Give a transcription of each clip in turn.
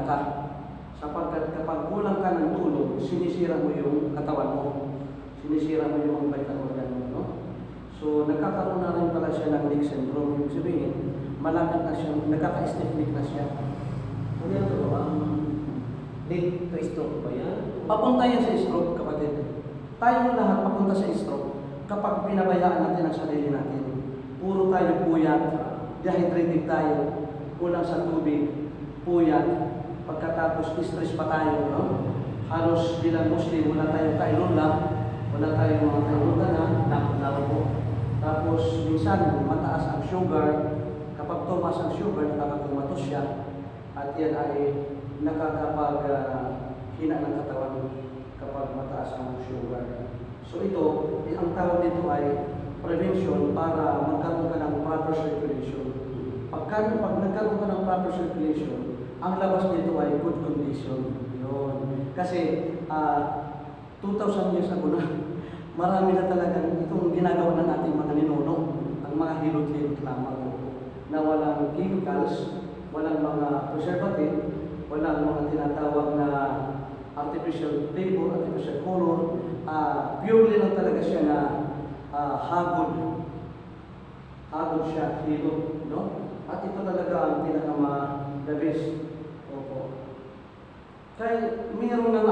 ka. Sapagkat kapag kulang ka ng tulog, sinisira mo yung katawan mo. Sinisira mo yung mga vital organ mo, no? So, nagkakaroon na rin pala siya ng neck syndrome. Ibig sabihin, malapit na siya, nagkaka-stiff neck na siya. Ano yan ito? Lead to stroke ba yan? Papunta yan sa stroke, kapatid. Tayo lahat papunta sa stroke kapag pinabayaan natin ang sarili natin. Puro tayo puyat, dehydrated tayo, kulang sa tubig, puyat, pagkatapos stress pa tayo, no? Halos bilang Muslim, wala tayong kailula, wala tayong mga kailula na po. Tapos minsan mataas ang sugar, kapag tumaas ang sugar, nakakakumatos siya, at yan ay nakakapag-hina ng katawan kapag mataas ang sugar. So ito, ang tawag dito ay prevention para magkaroon ka ng proper circulation. Pag nagkaroon ka ng proper circulation, ang labas dito ay good condition. Yun. Kasi 2,000 years ago na, marami na talagang itong ginagawa na nating mga ninuno, ang mga hilot-hilot lamang na walang chemicals, walang mga preservative, walang mga tinatawag na artificial flavor, artificial color, purely lang talaga siya na hagod siya, hilot, no? At ito talaga ang pinaka-the best. Opo. Kaya mayroon ng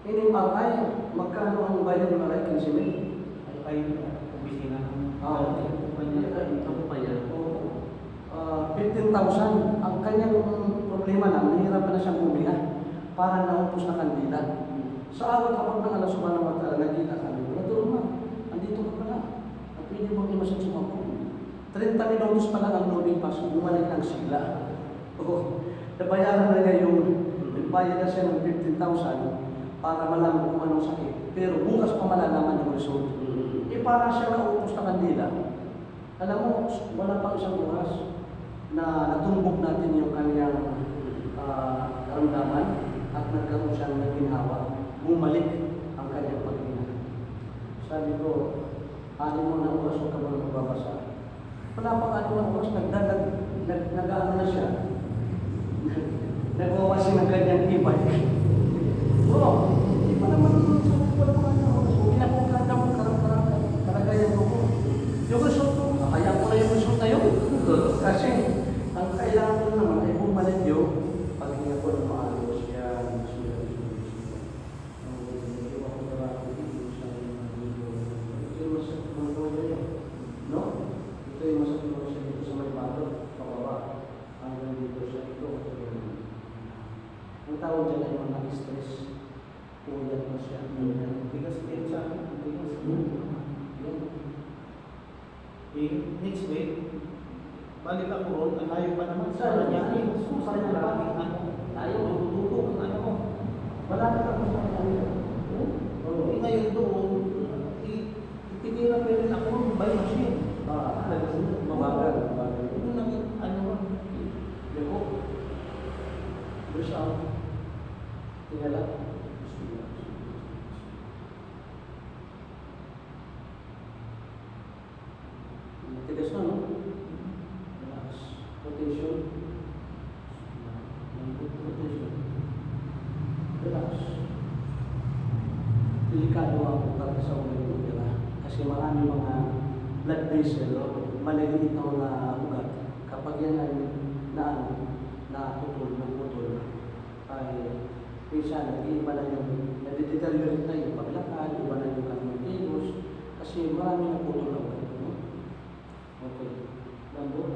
MRI, magkano ang bayad ng MRI? 15 mil? Ay, opisina. Ito pa yan. 15,000. Ang kanyang problema na, nahihirapan na siyang huminga. Parang naupos na kandila. Sa araw kapag ng alas subhanahu wa ta'ala, nakita kami, natulog na. Andito ka pala. At pwede bang imasin sumako? 30 minutos pa lang ang lumipas, bumalik ng sila. Nabayaran na niya nagbayad na siya ng 15,000 para malaman kung anong sakit. Pero bukas pa malalaman yung result. Para siya naupos na kandila. Alam mo, wala pang isang oras na natumbok natin yung kanyang karamdaman at nagkaroon siya ng ginhawa. Bumalik ang kanyang paghinga. Sabi ko, anin mo na oras o ka ba magbabasa? Wala pang anong oras, nag-ano na siya. Nagwawasin ang kanyang ibay. Bro, hindi pa naman wala pang anong oras. Kinapagkanda mo, karagayan mo ko. Yung result ko, kaya ko na yung result na yun. Kasi, ang kailangan ko naman ay bumalik yun paghinga ko ng maayos yan. No? Ito yung masakit mo siya dito sa may bato, pababa, hanggang dito sa ito. Ang tawag dyan ay mga stress. Puyat mo siya. Bigas din sa akin. Bigas. Next week, balik ako ron, layo pa naman sa nangyari. Sayang lang, tayo, tututulog ang ano mo. Wala na ako sa kanya. Ngayon doon, ititira pa rin ako ng by machine. Mabagal. Ano nang, Leko. Brush out. Tingala. Matigas na, no? Relax. Rotation. Rotation. Relax. Delikado ang utak sa ulo nila. Kasi marami mga blood vessel, maliliit na mga ugat. Kapag yan ay naputol, ay minsan nag-iiba na yung nade-deteriorate na yung paglakad, iba na yung kanyang kilos, kasi marami na putol na ugat. No? Okay. Lambot.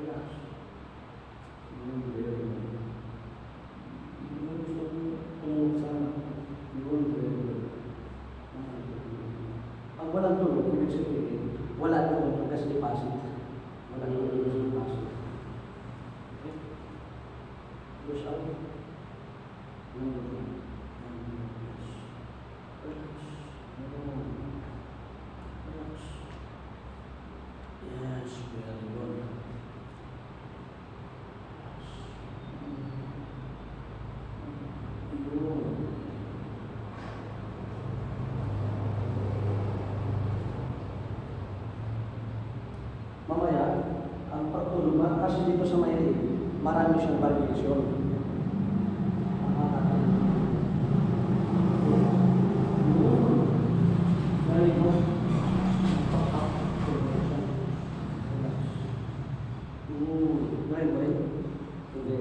Relax. Ang walang tulog, ibig sabihin, wala tulog kasi deposit. Wala tulog kasi deposit. Okay? Push out. Relax. Yes, very good. Mamaya, ang pagtulog, kasi dito sa may leg, marami siyang variation. Very good. Very. Hindi.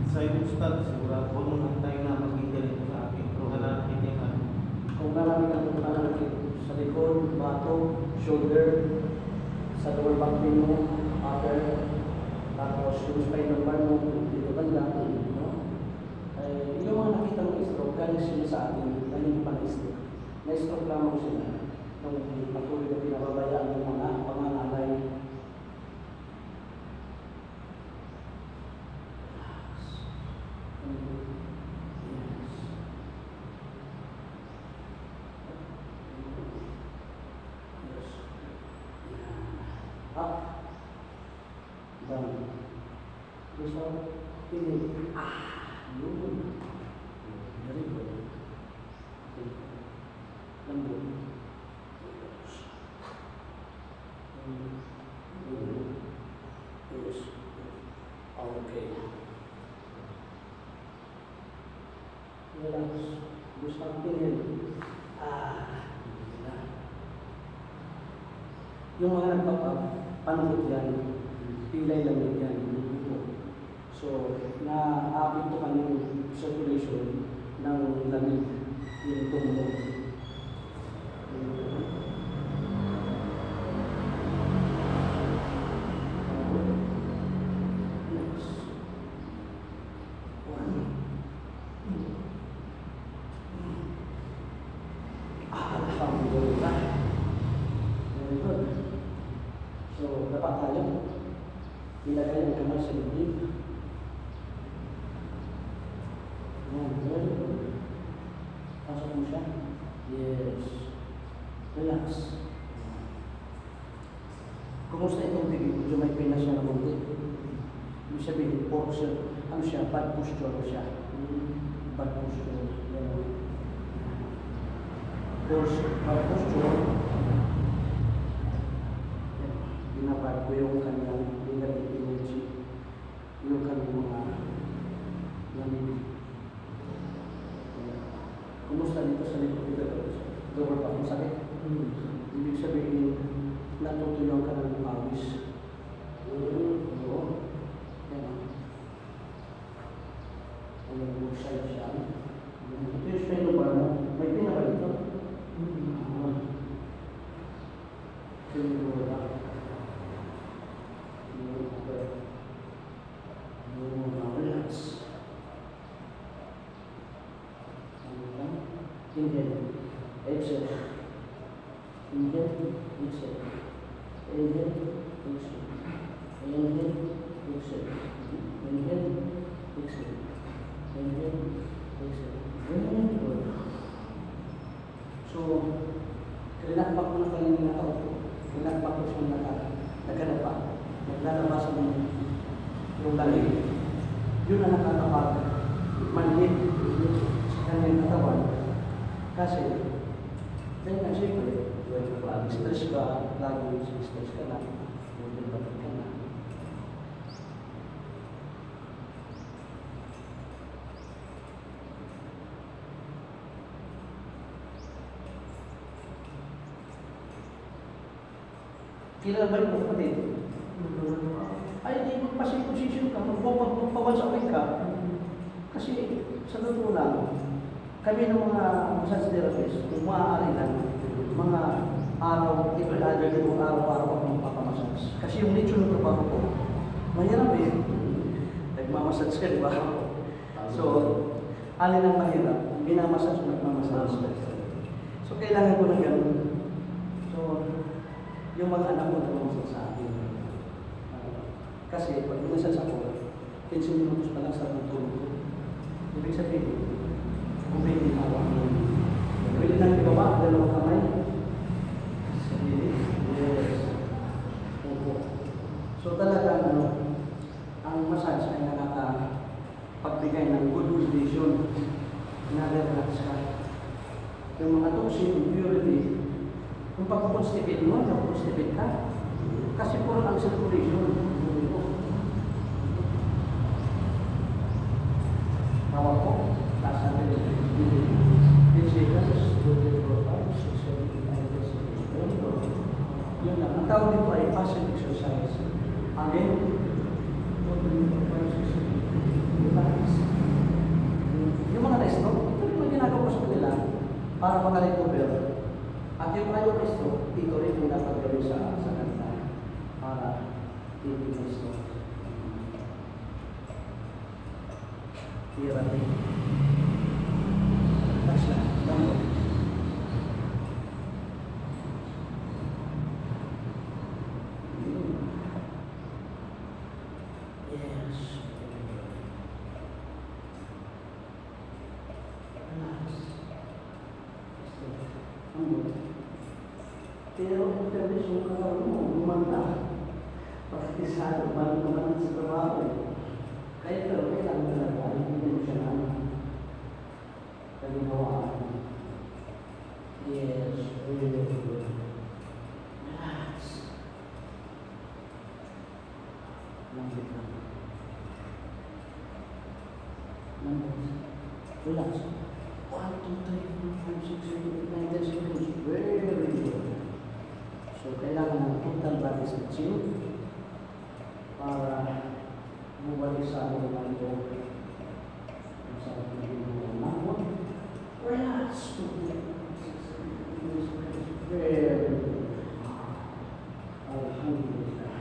Sa ibang stad, sigurado ko nung hantay na maging ganito sa akin. Pero hanapin niya ka. Kung marami kang pananakit sa likod, bato, shoulder, sa lower back pain mo, upper, tapos yung spine lumbar mo, dito banda, no? Ay, yung mga nakita ng stroke, galing sila sa atin, na hindi pa na-stroke. Na-stroke lamang sila nung patuloy na pinababayaan ng mga pangangalay. Up, down, gusto, pinig, yun, very good, okay, lambot, yes, okay, relax, gusto, pinig, yung mga nagpapap, panukot yan, pilay lang yan. So, na-apit to kanyang circulation ng lamig, yung tumunog. Next. One. Alhamdulillah. Very good. So, dapat tayo ilagay ang kamay sa dibdib. Very good. Pasok mo siya. Yes. Relax. Kumusta itong tigil? Medyo may pina siya ng bunti. Ibig sabihin, ano siya, bad posture siya. Bad posture. Bad posture. Binabad ko yung kanyang negative energy, yung kanyang mga lamig. Kumusta dito sa likod dito? Lower back ang sakit? Ibig sabihin, natutulong ka ng pawis. Oo. Yan. Ayan, good side siya. Ito yung spine lumbar mo. May pina ba dito? Relax. Inhale, exhale. Inhale, exhale. Inhale, exhale. Inhale, exhale. Inhale, exhale. Inhale, exhale. Very good. So, kinakpak ko na kanina na tao ko. Kinakpak ko siya naganapa. Naglalabasan yung lamig. Yun ang nakakapag manhid sa kanyang katawan. Kasi, dahil nga siyempre, stress ka, lagi stress ka na, magbabat ka na. Kilala ba yung kapatid? Ay, di magpasipon ka, magpawansakin ka. Kasi, sa totoo lang, kami ng mga massage therapist, kung maaari lang, mga araw, every other day, araw-araw ako magpapamassage. Kasi yung nature ng trabaho ko, mahirap eh. Nagmamassage ka, di ba? So, alin ang mahirap, binamassage o nagmamassage. So, kailangan ko ng ganun. So, yung mga anak ko nagmamassage sa akin. Kasi, pag massage ako, 15 minutos pa lang sa tulog ko. Ibig sabihin, kung may ginagawa mo. Pwede nang ibaba, dalawang kamay. Sa gilid. Yes. Opo. So talaga, Nare-relax ka. Yung mga toxin, impurity, kung pag-constipate mo, constipate ka. Kasi puro ang circulation. Hawak ko, taas natin. 10 seconds, 2, 3, 4, 5, 6, 7, 8, 9, 10 seconds. Yun lang. Ang tawag dito ay passive exercise. Again, 2, 3, 4, 5, 6, 7, 8, relax. Yung mga resto, ito yung mga ginagawa ko sa kanila para makarecover. At yung ayaw resto, ito rin yung dapat gawin sa kanila para hindi resto. Tira rin. Relax lang. Langot. Yes. Pero kung service yung katawan mo, gumanda. Pagkisado, bago naman sa trabaho. Kaya pero kailangan talaga, hindi mo siya naman. Kaginawaan. Yes, really good. Relax. Lambit lang. Lambit. Relax. 1, 2, 3, 4, 5, 6, 7, 8, 9, 10 seconds. Very good. So, kailangan ng total body stretching para bumalik sa ating mga ito. Sa ating mga nakot. Relax. Very good. Alhamdulillah.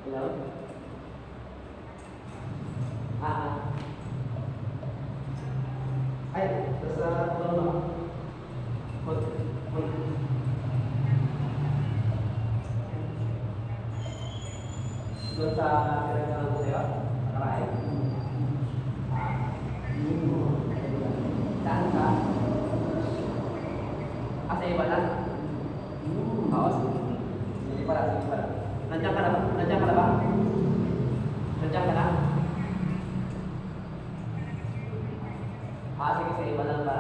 Hello? Ay, sa ano? Doon sa pinagdaan ko sa'yo? Karay? Saan ka? Sa iba lang? Oo, sige pala, sige pala. Nandiyan ka na ba? Nandiyan ka na ba? Nandiyan ka na? Sige, sa iba lang ba?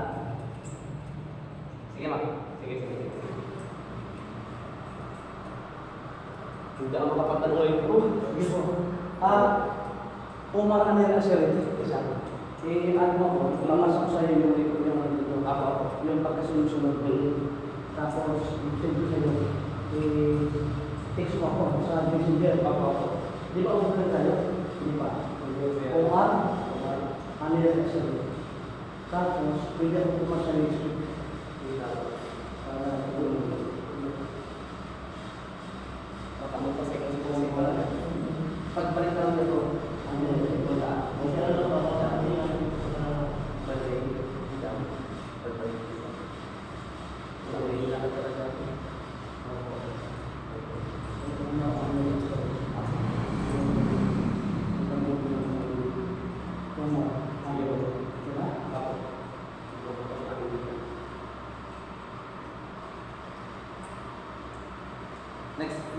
Sige, ma. Sige. Hindi ako makapagdaloy ko. Sige po. Umar ka nila siya rin. I-add mo ko, lamasok sa'yo yung dito. Yung pagkasunod-sunod ko. Tapos, i-send ko sa'yo. I-text mo ako sa messenger. Di ba umar tayo? Di ba? Umar, nila siya rin. Tapos, pwede ako pumas sa next week. Para tulong. Matamang kasi kasi kung wala. Pagbalik lang ito, ano yun, wala. Kung kaya lang ako sa atin yung birthday, birthday. Wala ko yung lahat talaga.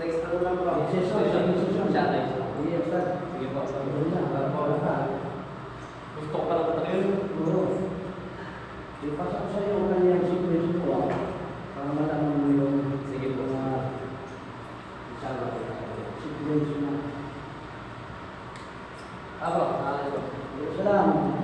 Next ano lang bro? Session. Yes, sir. Sige po. Gusto ko pa lang ito yun. Ipasa ko sa iyo kanyang situation ko. Para malaman mo yung sige po na situation na. Bro. Salamat.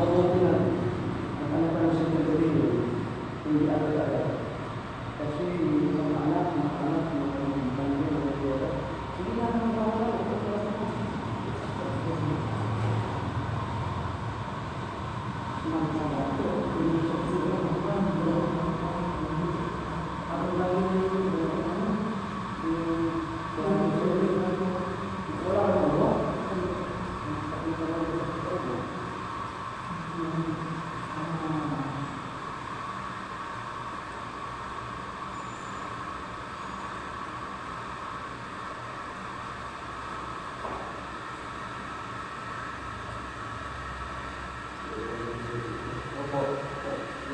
Mabuti na. Ang anak-anak sa pagkabili, hindi agad-agad. Kasi yung mga anak, sige na naman bawala.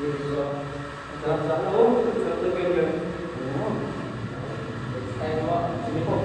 Sarap sa ano? Sarap na kayo. Oo. Tayo po. Sige po.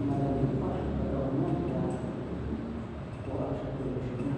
Malalim pa. Pagkaw mo. Kaya kuha sa tulusyon niya.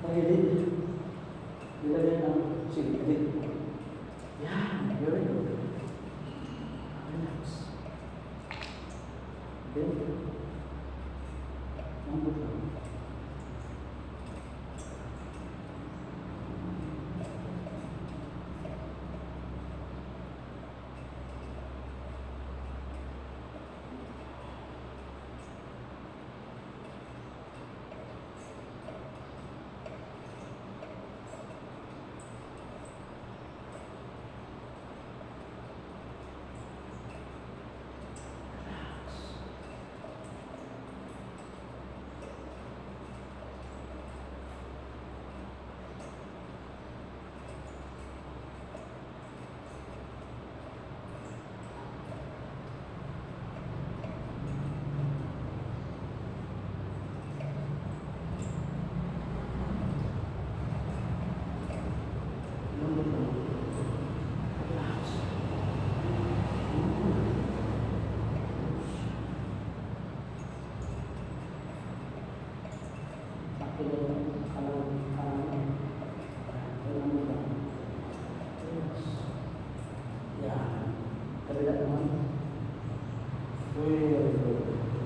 Pagilid. Nilagay ng silid. Yan. Very good. Relax. Then, lambot lang.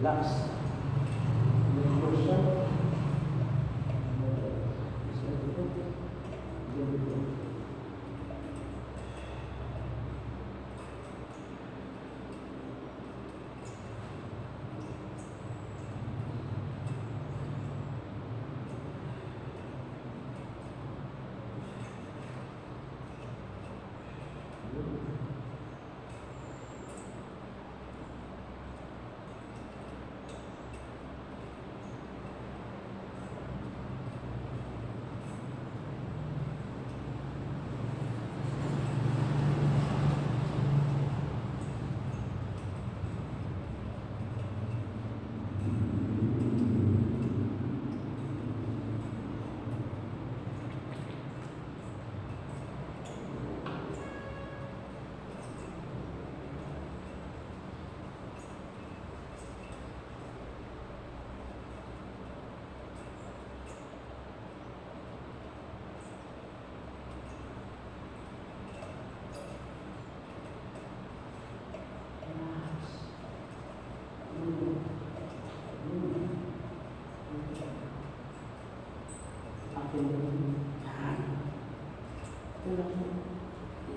Relax.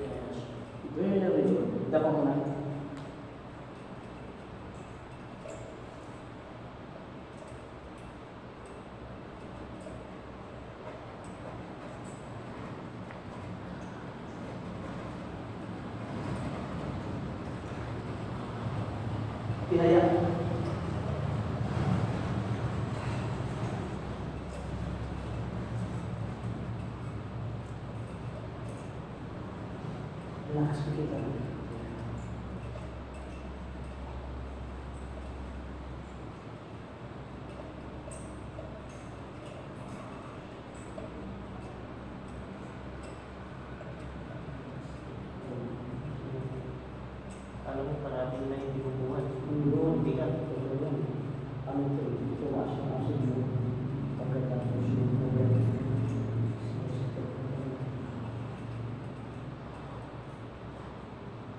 Yes. Very good. Dapat mo na. Tihaya. Relax kita. Alam mo, parating na hindi bubuhat. Hindi ka. Ano ito? Ito masih mo. Pagkatapos yung problem.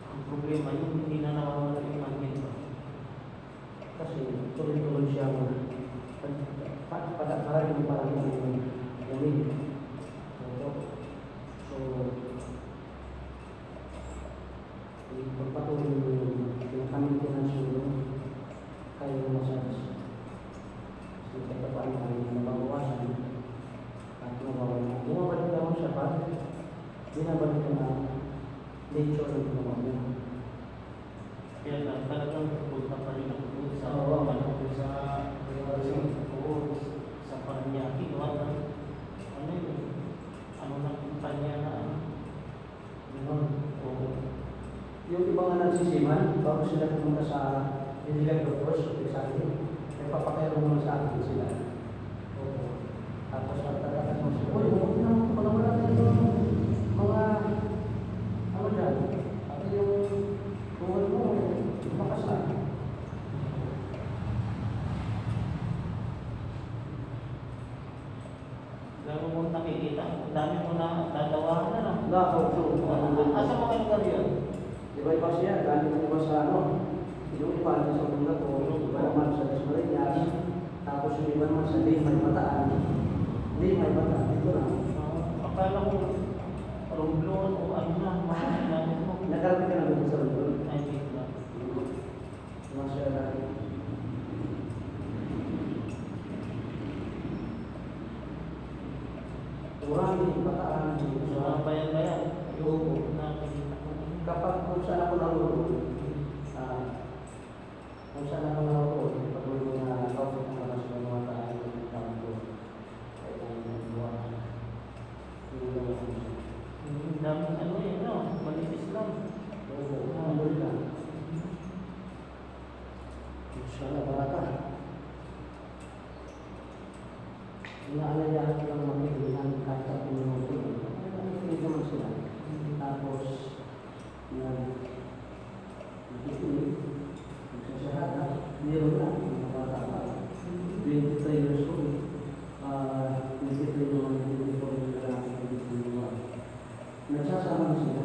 Ang problema yung hindi na nawawala yung magnet. Kasi tuloy-tuloy siya parang yung ulit. So, pagpatuloy yung pinaka-maintenance yun, kaya yung massage. So, ito pa ang kanyang nabawasan at mawawala. Bumabalik naman siya pa, binabalik ka na nature ng ginawa niya. Kaya lang, talagang pupunta pa rin ako dun sa Oo. sa Paranaque, no? Ano yun? Ano na kumpanya na oo. Yung ibang nga nagsisiman, bago sila pumunta sa medical doctors, sa akin, may papakayaro muna sa akin sila. Oo. Tapos magtatakas mo sila, uy, huwag na palawalan na yung mga, ano dyan, at yung buwan mo, lumakas na. Lalo mo nakikita, ang dami mo na tatawahan na lang. Lako, so, Asa mo kayo lugar yun? Iba-iba siya, galing mo ba sa ano? Yung iba sa mundo ko, iba naman sa Dasmariñas, tapos yung iba naman sa Limay Bataan. Limay Bataan, dito lang. Akala ko, Romblon o ano na, mga namin mo. Nakarating ka namin sa mundo. Ay, wait lang. Masya Allah. Urani, Bataan, Sa mga bayan-bayan, yung nakikita ko. kapag kung saan ako naroon, kung saan ako naroon, pag may mga tawag ng mga sa mga tayo ng kampo, ay kung nagawa Ang daming ano yun, no? Manipis lang. Inshallah, baraka. Inaalaya ko lang magiging kahit ako minuto. Hindi naman sila. Tapos, nakikinig, nagsasahada, meron na, mga bata pa. 23 years old. 23 naman yung nagsasama sila.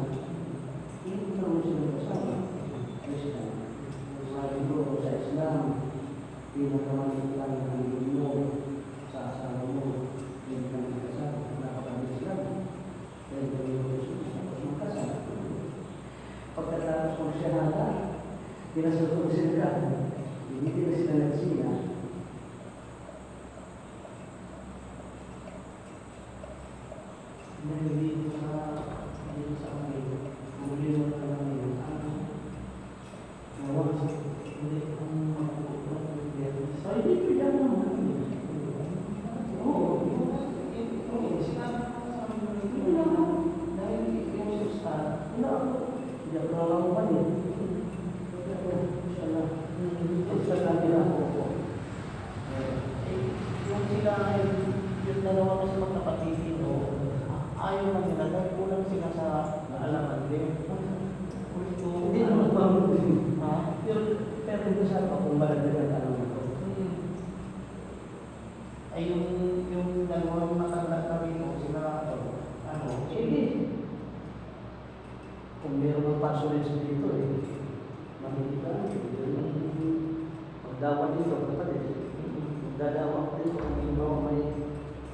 Hindi naman sila kasama. Krishna. Sabi ko sa Islam, pinagkamaliit lang ang mo sa asawa mo. Hindi ka magkasama. Nakapag-Islam. Dahil ko yung Jesus. Tapos magkasama. Pagkatapos kong syahada, pinasulong sila. Hindi na sila nagsina. Dito sa kanila, muli mo na lang yun. Nawag sa hindi kong makukuha ng biyernes. Ay, dito yan naman. Oo. Sinabi ko sa amin, hindi lang ako. Dahil yung susta, hindi ako. Hindi ako nalaman eh. Inshallah. Inshallah, hindi ako. Yung sila, yung dalawa kasi magkapatid dito, ayaw na nila, dahil kulang sila sa naalaman din. Hindi naman ba? Ha? Pero hindi sa ako kung malagdagan tanong ito. Ay, yung dalawang matanda kami ko, sila, ano, Sige. Kung meron ng pasurage dito eh, makikita. Magdawa dito, kapatid. Magdadawa ko dito kung hindi ba may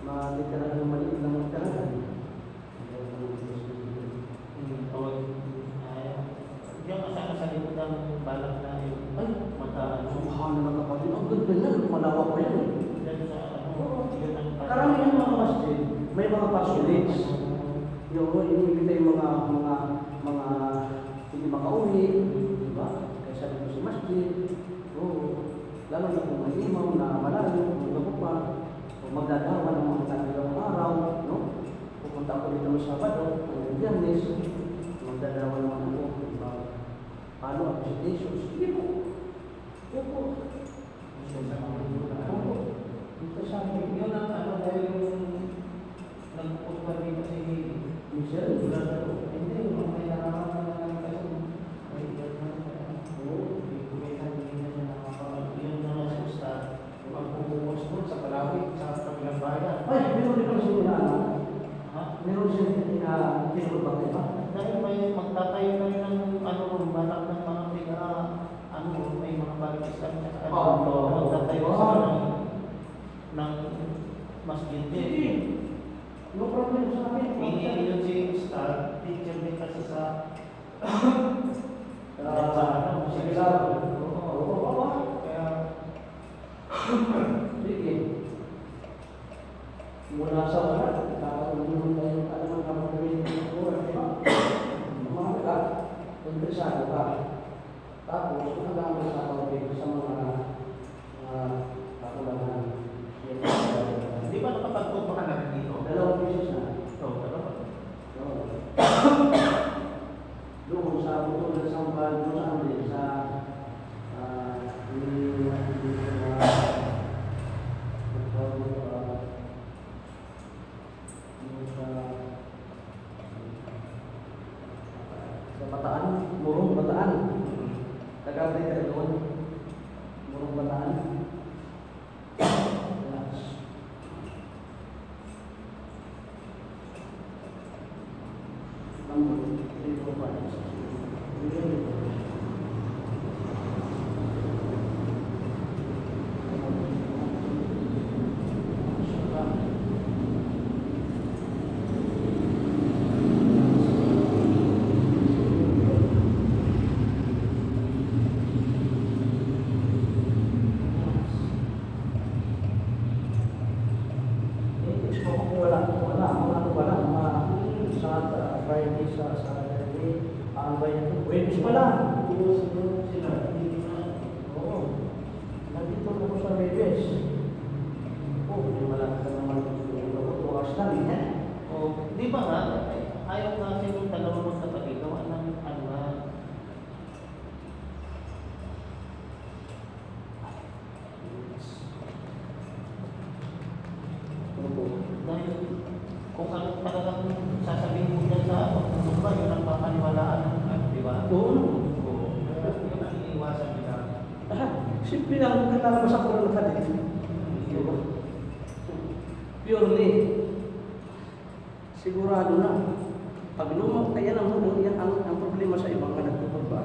matitirahan ng maliit na magtirahan. Yung kasama sa likod ng balak na yung Ay, magkaano. subhanallah mga kapatid. Ang ganda yan. Malawak pa yan. Diyan sa ano, yun ang Karamihan ng mga masjid, may mga pasurage. Yung inibigay yung mga hindi makauwi, di ba? Kaysa dito sa masjid. Oo. Lalo na kung may imaw na malayo, kung ano pa, o magdadawa ng mga dalawang araw, no? Pupunta ako dito ng Sabado, ng Biyernes, magdadawa naman ako, di ba? Paano ang visitations? Sige po. Opo. Opo. Ito sa akin. yun ang ano, dahil yung nagpupunta dito si Michelle, Wala na ito. Hindi, may nararamdaman na lang kasi may ilan na Oo. hindi na siya nakakapag. Yun na lang susta. Magpupunta doon sa Palawig, sa kabilang bayan. Ay, meron din pala siya na, Ha? meron siya na kinulbak, di ba? Dahil may magtatayo na rin ng ano, balak ng mga tiga, ano, may mga balikisan na magtatayo sila ng masjid din. No problem sa akin. Hindi yun si Star, teacher din kasi sa Sige lang. Oo. Kaya, Sige. Mula sa wala, kakaroon tayo alam ang kapatid ko, di ba? Mga ka, interesado ka. Tapos, nalaman sa kapatid sa mga kakulangan. di ba nakapagpunta ka na rin dito? Dalawang beses na. Oo, dalawa. Doon sa buto ng sampan, doon sa amin, sa Bataan, Murong Bataan. Taga-update ka doon. Murong Bataan. Relax. Namun, hindi ko pa. Webs pala. Sila, hindi na. Oo. Nandito ako sa Webs. Oh, hindi malaki ka naman. 2 hours lang eh. O, di ba nga, ayaw nga yung dalawa magkapatid, gawa ng ano nga. Dahil kung ano talagang sasabihin mo dyan sa pagtutugba, yun ang papaniwalaan ng ano, di ba? Oo. Oo. Yun ang iniiwasan nila. Simple lang, kung lalabas ako ng kalit. Diba? Purely. Sigurado na. Pag lumang, kaya naman, yan ang problema sa ibang ka nagtutugba.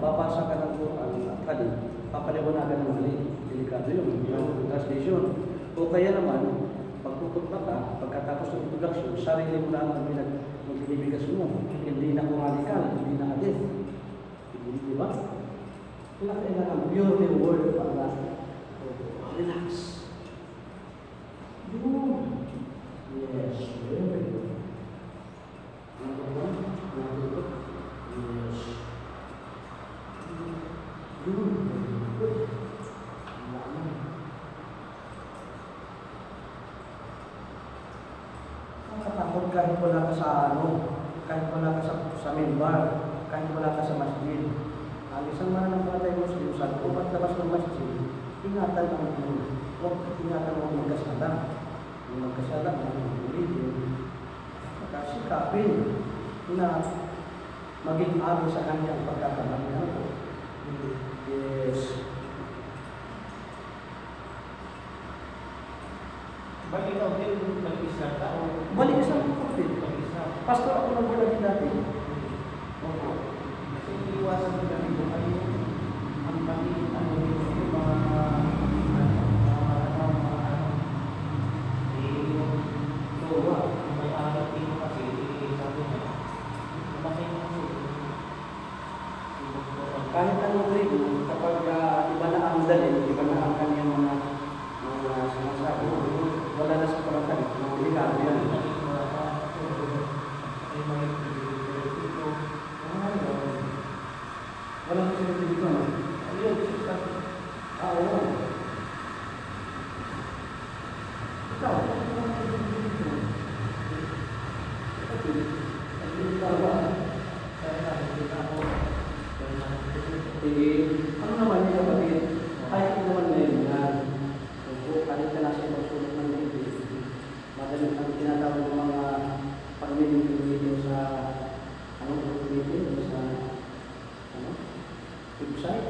Babasa ka ng Quran at hadith, papaliwanagan ng mali. Delikado yun, yung translation. O kaya naman, pagtutugba ka, pagkatapos ng introduction, sarili mo lang ang magbibigkas mo. Hindi na kumalikal, hindi na hadith. Di ba? Kailangan purely word para relax. Yun. Yes, very good. Number 1, number 2. Yes. Yun, very good. Wala na. Nakatakot kahit wala ka sa kahit wala ka sa minbar, kahit wala ka sa masjid. Ang isang mananampalatay Muslim sa upat labas ng masjid, ingatan ang huwag ingatan ang magkasala. Yung magkasala, ang ulitin. Kasikapin na maging ari sa kanyang pagkakamalian ko. Yes. Bakit ikaw din mag-Islam ka? Balik sa kapatid. Mag-Islam. Pastor ako ng bulan dati. Oo. Kasi iniiwasan nila dito ay ang pagiging ano yung mga may alat dito kasi sabi niya lumaki na po. Kahit anong grade, kapag iba na ang dalil, iba na ang kanyang mga sinasabi, wala na sa palatag. Delikado yan. Wala na sila dito, no? Oo. Ikaw, ano naman yung kapatid? Kahit naman ngayon na kahit ka nasa ibang sulok ng libre, madaling ang tinatawag ng mga pag-meeting sa meeting sa website.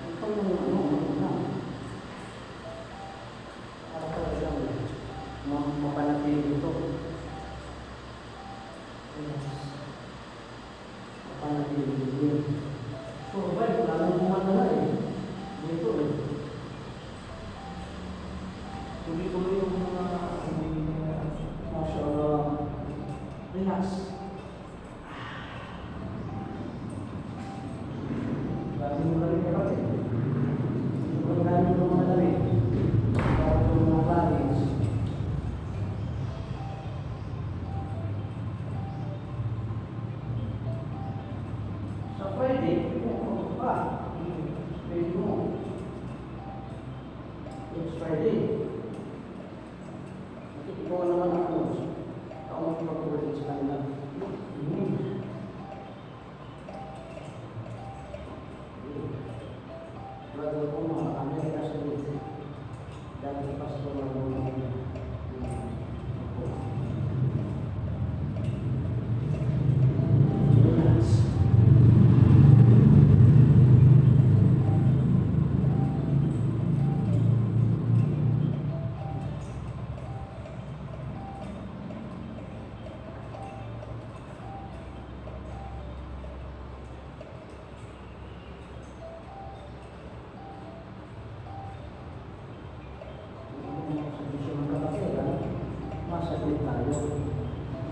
Ito yung para talagang mapanatili ito. Mapanatili ito. So, right, lalong buwan na dito tuloy-tuloy yung mga mashallah. Relax. Lagi mo na rin kapatid. Sobrang dami ng mga damit. Para yung mga bagage. Sa Friday, pumunta pa. Friday mo. It's Friday. Ikaw naman ako. Ako magpapagalit sa kanila. Brother ko mga Amerika sa dito. Dati pastor na mga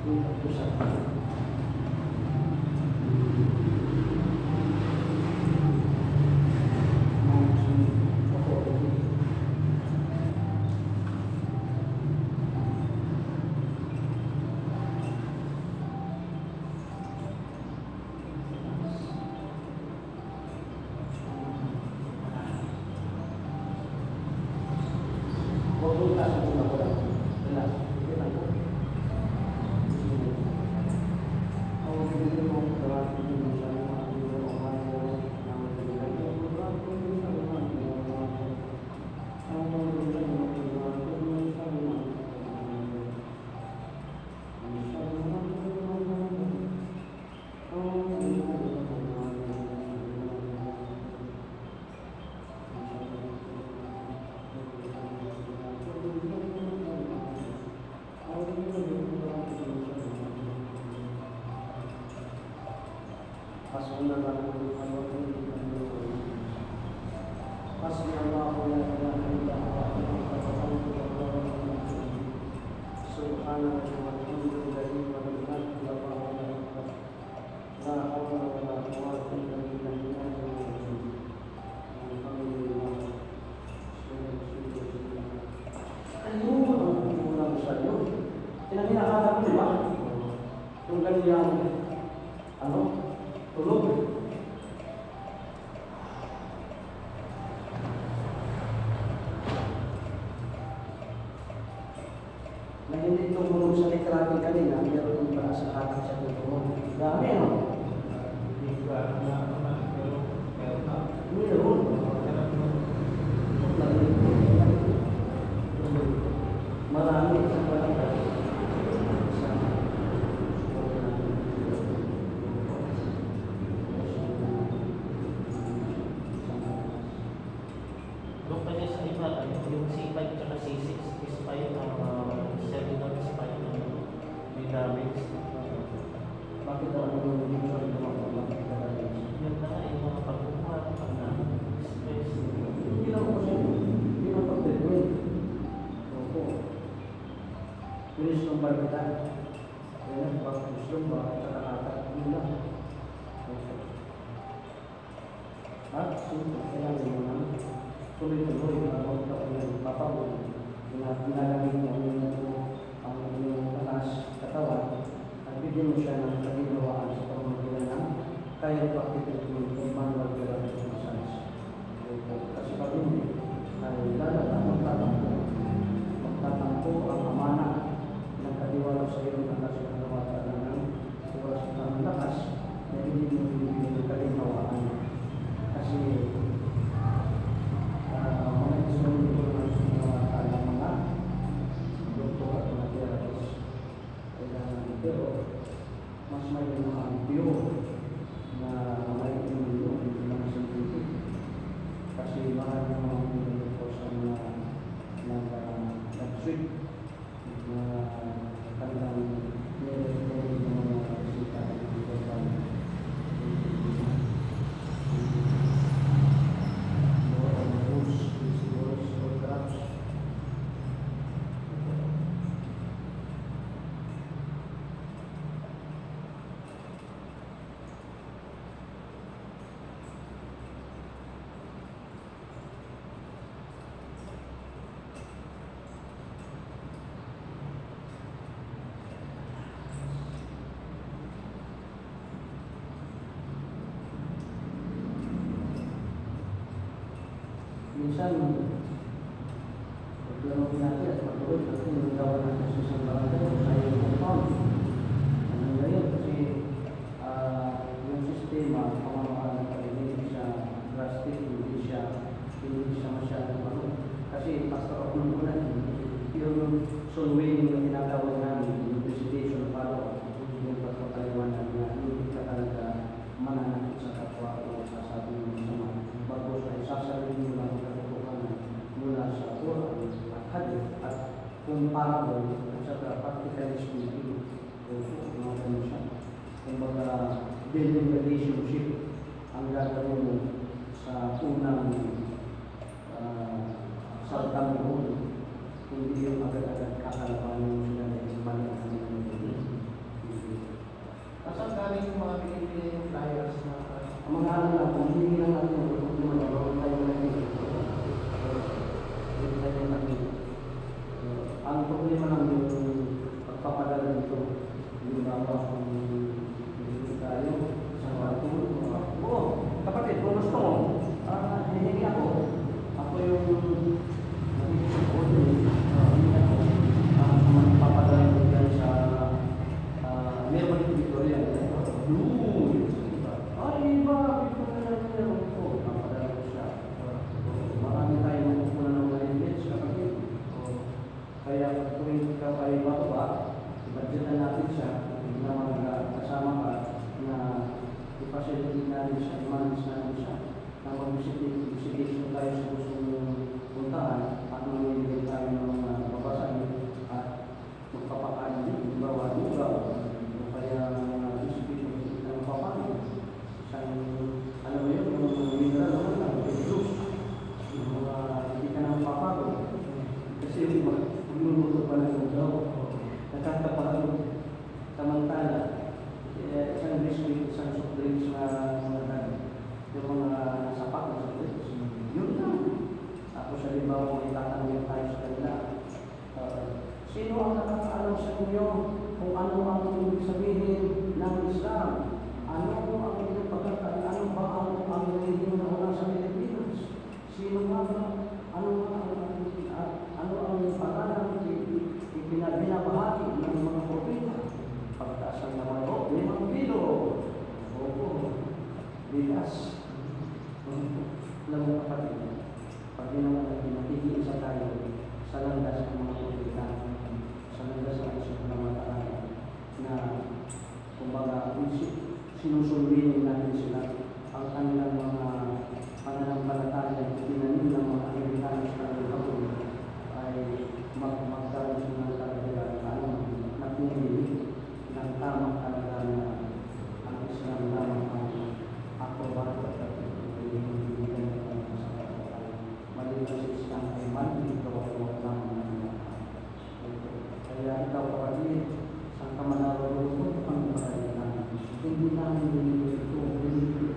Yung pag-usap. Yung kanyang tulog. Na hindi tumulong sa litrating kanina, meron yung para sa hatak sa tutulong. Dami, no? Hindi ko alam na ano na, pero meron na. Meron. Marami sa barangay. Doon kasi sa iba, yung C5 at C6 is 5, 7 is 5 may damage. Bakit daw ang mga usual na mga Yun na nga, yung mga pagkukuha, stress. hindi lang po siya, hindi lang pag-deadweight. Opo. Finish ng barbita. Kaya pag-push yung baka sa nakatak. Yun lang. At kaya yun lang. Tuloy-tuloy na huwag yung papawag. Pinagamit mo ang inyong patas katawan at bigyan mo siya ng kaginawaan sa pamamagitan ng chiropractic treatment manual therapy massage. Kasi pag hindi, ay lalala, magtatampo ang amana ng katiwala sa iyo ng lakas ng kawatan ng oras ng lakas na hindi mo bibigyan ng kaginawaan. Kasi mga instrumento ng mga doktor at mga therapist pero mas may mga pure na may inulo hindi lang scientific kasi mahal ng mga inulo po sa mga nag-treat na kanilang nire-refer ng mga resita at minsan, paglalong natin at patuloy natin yung gawa natin sa isang barangay o sa iyong compound. Ano ngayon? Kasi yung sistema, pamamahala pa hindi siya drastic, hindi siya masyadong ano. Kasi pastor of Nunguna, yung sunweighing na tinatawag namin, yung visitation follow, yung pagpapaliwanag na hindi ka talaga mananakit sa kapwa o sasabi mo sa mga bago sa isasabihin mo lang mula sa Quran at Hadith at comparable at saka practically speaking mga ganun siya. Kumbaga building relationship ang gagawin mo sa unang saltang doon. Hindi yung agad-agad kakalabanin mo sila na mali ang kanilang inyo kung ano ang ibig sabihin ng Islam. Ano ang inyong pagkakal, ano ba ang relihiyon na una sa Pilipinas? Sino nga ba? Ano ang pangalan ibinabahagi ng mga propeta? Pagtaas ng naman o, 5 kilo. Opo, bigas. Alam mo kapatid, pag ginawa natin, nakikiisa tayo sa landas ng mga propeta, sa landas ng isang namataan na kumbaga sinusundin natin sila ang kanilang mga pananampalataya tinanim ng mga Amerikano sa kanilang hapon ay magkaroon sila ng kalagayan na pumili ng tamang talaga na ang Islam lamang ang ako ba at maliban sa Islam ay maliban ito ay wag lamang kaya ikaw kapatid sa kamanawag ang pagkailan hindi namin binibig ito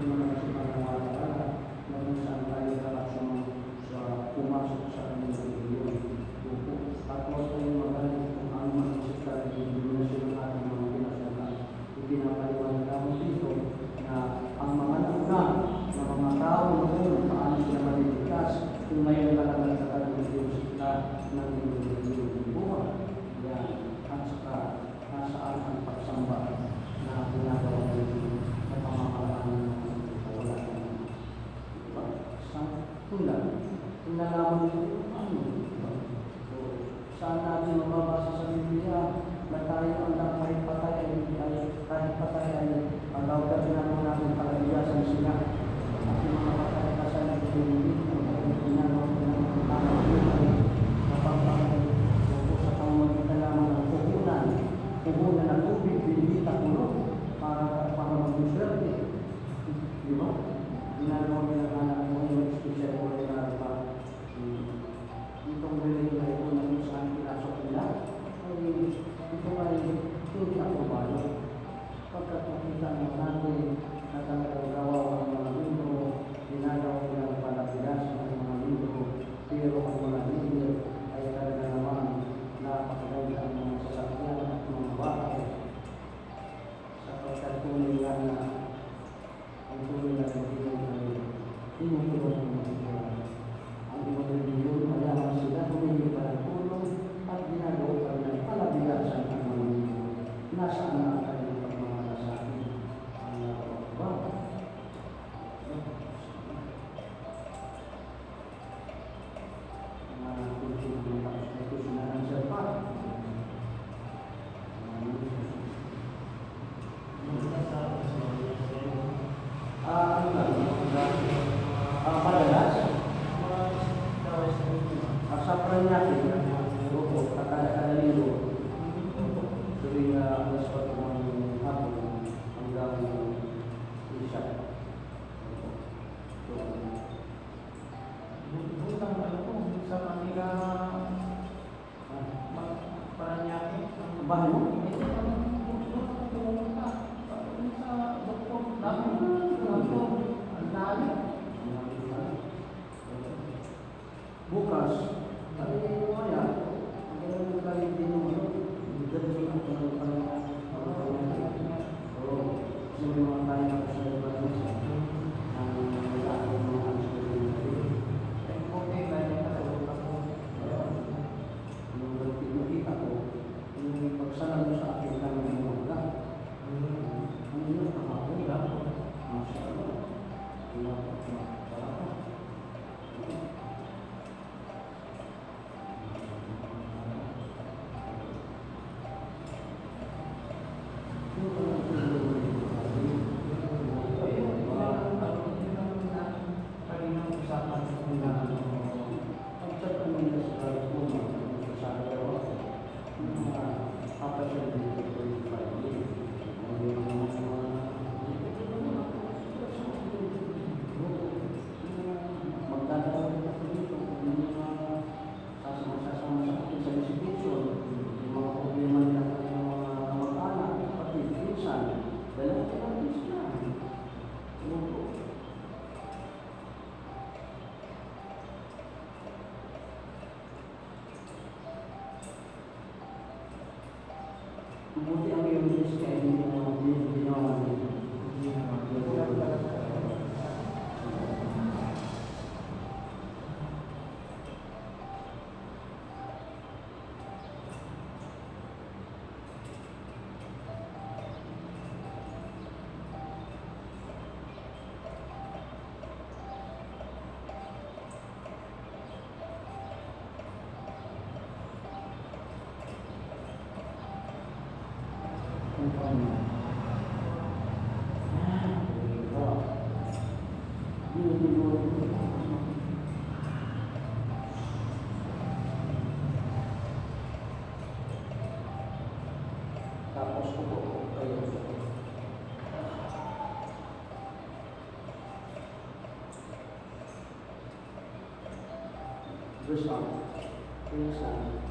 naman sa panawala na kung saan tayo kalasong sa pumasok sa kanyang religiyon. Tapos tayo magaling kung ano man sa religiyon na sila ating mga pinasukan. Ipinapaliwanag namin dito na ang mga nauna na mga tao noon paano sila maliligtas kung ngayon talagang sa kanyang Diyos na ng religiyon buwan. Yan. At saka nasaan ang pagsamba na ginagawa nito sa pamamaraan ng wala na. Diba? Sa tulan, nalaman nito yung ano. So, saan natin mababasa sa Biblia na tayo ang kahit patay ay ang tawag na natin palabigasan sila. At yung mga patay kasi nagpililit ang ginagawa ng mga pamamaraan sa pamamagitan lamang ng puhunan ng tubig, binibita puno para mag-swerte. Di ba? Ginagawa nila ng anak mo yung special ordinary pa. Itong religion na ito na kung saan pinasok nila, ay ito ay hindi aprobado. Pagkat makita natin na talagang gawa ang mga libro, ginagawa nila ng palabigasan ng mga libro, pero ang mga libro ay talaga naman napakaganda ang mga sasakyan at mga bahay. Sapagkat tunay nga na ang tunay na religion ay tinutulong ng mga sila. Ang ibang religion, mayaman sila, humingi pa ng tulong at ginagawa pa rin ang palabigasan ng mga libro. Nasaan na ang kanilang pagmamalasakit? Ang nakapagbawa. Sa Paranaque, grupo, kakala-kalaligo, tuwing alas 4 ng hapon hanggang isa. Butang ano po, sa Manila, Paranaque. Bahay mo? Bukas, ay maya, ang ganun kalit din yung ano, ganun ang pangalan. Oo, kasi may mga tayo na sa iba't isa. Ang lalaki ng mga answer. Okay, kaya nakatulog ako. Nung nagpinukita ko, yung pagsalam sa akin kami ng mga ano yun, kahapon lang. Masya Allah. Salamat. Buti ang iyong Diyos kaya hindi mo ginawa niya. Hindi naman. Kaya talaga. Tapos upo kayo. Verse 1. Verse 1.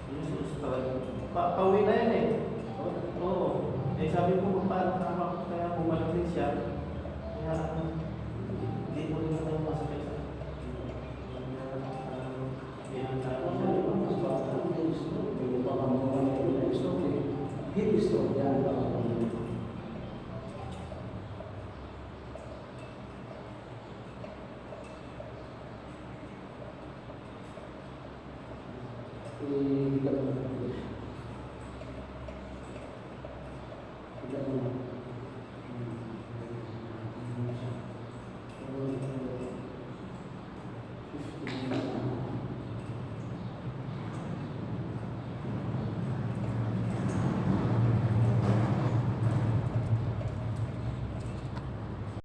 Jesus talaga. Pauwi na yan eh. Oo. Eh sabi ko kung paano tama ko kaya bumalik din siya. Kaya hindi mo rin naman masakit sa Hindi